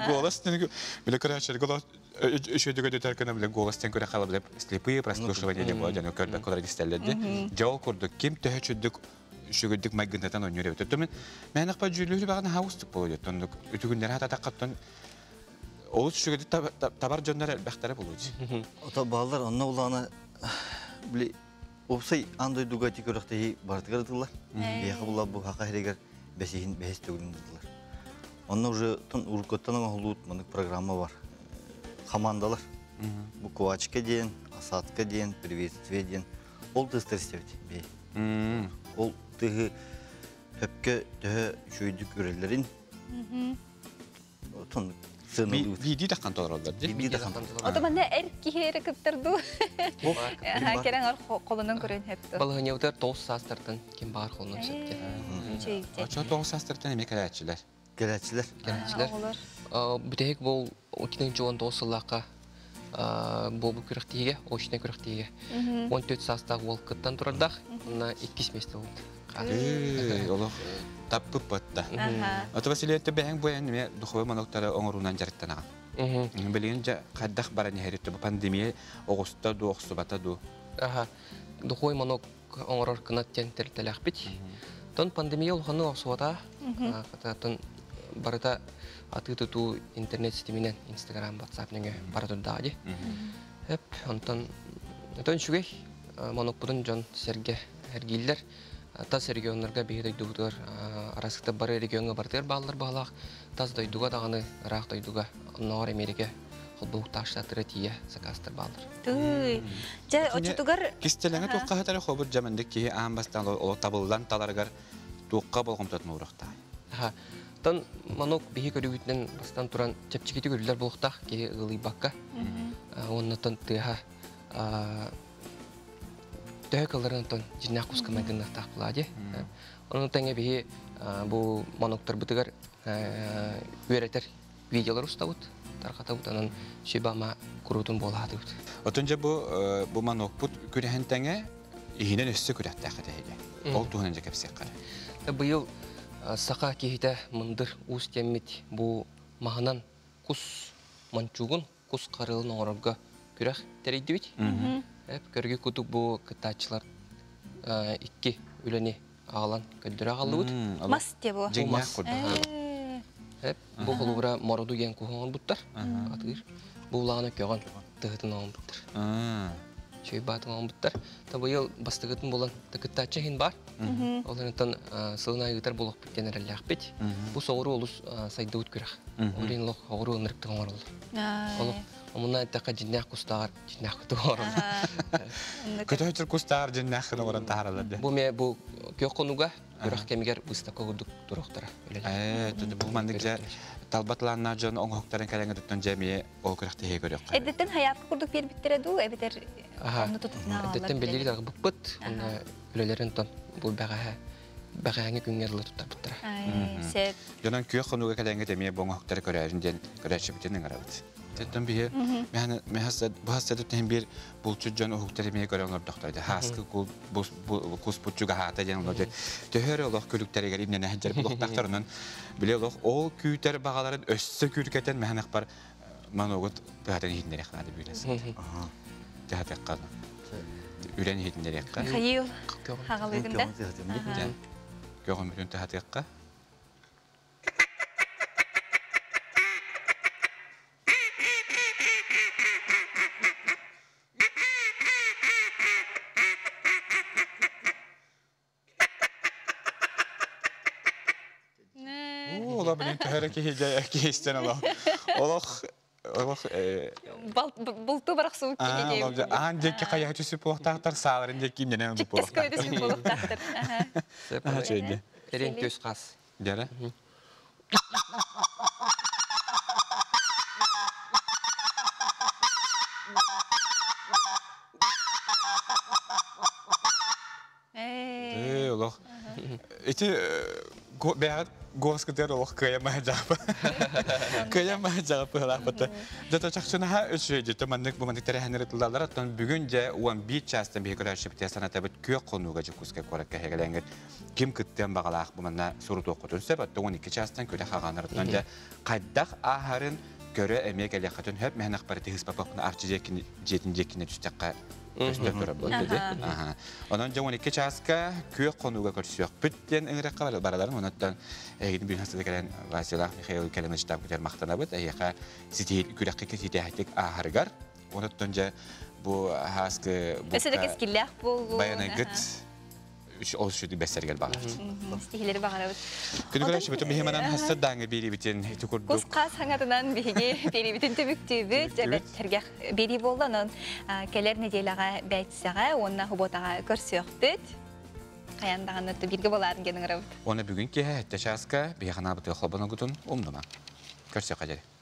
Голос теге биле карачыр голос өшөдөгө дөтөркөнө биле голос теге көрө калып деп слепые прослушивание деп жана көрбөт колор дистелди. Жол курдук, ким төһөчүдүк шүгүдүк магнитатан өнөрө өтөтөмүн. Мен акпа жүрүлү багына хаустук болот. Тондук үтүгүндөр хата таккаттан олус шүгүдүк табар жондар бактары болот. Ата балдар онна улана били опсай андай дугати көрөктөй бартыгырдылар. Яхы була бу хака херегер бесихин бес төгүндүлөр. Онна уже тон уркоттан олут мындык программа бар. Командалар. Бу квачка дейин, асадка дейин, приветствие дейин. Ол тестестебит. Ол тыгы хөпкө тө шүйдүк көрөлөрүн. Тон Види да контролдор, види да контролдор. Отоманда эрки херектерду. Керен ар колунан көрөн хепти. Балыгынеутер 9 састырдан ким бар колунан сөтке. Ача 9 састырдан эме керечилер. Керечилер. Бүтек бул 2019 сыллакка бу күрөктеге, очне күрөктеге. 14 састаг бол кыттан турардак, на 2 месте болду. Олох таппып батта. Ата Василиетте бәң буян ме духовы моноктары оңорунан жарыттана. Билгенче каддах баран херитте пандемия огуста ду оксубата ду. Духовы монок оңорор кынаттен тертелек бит. Тон пандемия олханы оксубата, кататын барата атыту интернет ситеменен Instagram, WhatsApp неге барату дади. Хеп, антон шугей монок будун жон серге эргиллер. Тас регионларга бейдей дугдар арасыкта бары регионга бартыр баллар балак тас дойдуга даганы рак дойдуга Нор Америка холбукташ стратегия закастыр баллар. Же очутугар кистелеңе тукка хатары хобур жамандык ки амбастан ол табылдан таларгар тукка болгомтат муракта. Тан манок бихи көрүгүтнен бастан туран чепчикити көрүлөр болукта ки ылый бакка. Оннотон тыха Төкөлөрүн тон жинак кускамагына таплади. Onun tenge bir bu monoktor bitigar üretер videolar ustavut. Tarkata utanın şibama kurutun boladı. Otunca bu monokput kürehen tenge ihinen üstü küret takıdı. Ol tuğunca kapsayı kara. Bu yıl saka kihite mındır us temmit bu mahanan kus mançugun kus karılın orga kürek tereydi bit. Hep körgü kutuk bu kıtaçlar iki üleni ağalan köddüre ağalı bud. Mas diye bu. Cengiz kurdu. Hep bu kulubura morodu gen kuhon buttar. Atır. Bu lağına köğün tıhıtın ağın buttar. Şöy batın ağın buttar. Tabi yıl bastıgıtın bolan kıtaçı hin var. Olanıtan sığına yıtar buluq bitten erellik bit. Bu soğuru oluz sayda ut kürek. Orin loq oğru ınırıktı ağır olur. Onunla taka cinnak kustar, cinnak kutuğur. Kötü hütür kustar cinnak kutuğurun taharalardı. Bu me bu kök konuga yürek kemiger bıstaka kuduk duruqtara. Bu mandıkça talbatlarına can on hoktarın kalenge tutun cemiye o kürek heye görüyor. Edetten hayat kurduk bir bittire du, ebeder onu tututuna ağlar. Edetten belli tarafı bıppıt, ülelerin ton bu bağağını güngerli tutar bıttara. Jonan kök konuga kalenge cemiye bu hoktarı görüyorun görüyorsun bitinin arabıt. Tetten bir bu hastalık hem bir bulçucan o hukterime göre onlar doktordu. Haskı bu kusputçuga hata canlıdı. Töhör Allah külükleri gelip ne nehcer bu doktorunun bile Allah o küter bağların össe külüketen mehnek var Manogut təhətən hidinləri xanadı büyüləsin. Təhətək qalı. Ülən hidinləri qə. Xayıl hağalığında. Göğün bütün təhətək qə. Ola bilin təhərək heyistən Allah. Bultu barak soğuk gibi. Andaki kaya tüsüp oğtaqtar sağırın deki imdenen bu oğtaqtar. Çıkkız köyde süp oğtaqtar. Aha şeydi. Erin töz qas. Gere. Allah. İti beyaz Gos kadar Allah kıyamacağım. Kıyamacağım falan bata. Zaten çakçına ha üçüncü temanlık bu mantık terehen rıtlılar attan bugünce uan bir çastan bir kadar şibtiye sanata bet köy konuğu gacı kuska korak kahegelenger. Kim kıttan bağlaq bu manna soru dokutun sebat 12 çastan köy hagan rıtlan da qaydak aharın göre emek alakatın hep mehnak parti hızbapakını artçıjekin jetinjekine düştaqqa Östüktür bu dedi. Ondan sonra 12 çaska köy konuğu koşuyor. Bütün engrek baraların ondan gidip bir hastada gelen Vasilah Mikhail kelimesi ştab gider maqtanabıt. Ayqa sitil kürekki sitahtik ahargar. Ondan sonra bu haskı bu Mesela keskiller bu bayana git oluşuyordu besergel bağırdı. İstihileri bağırdı. Günü şu bütün hemen hasta dange biri bütün tukurduk. Kuz kas hangatından biri bütün tümüktübü. Evet tergah biri bollanın keler nedelağa beytsağa onna hubotağa görsüyöktüt. Kayandağın ötü birge boladın genің rəvd. Ona bugün ki hatta şaska bir xana bıtı xobana gutun umduma. Görsüyök acele.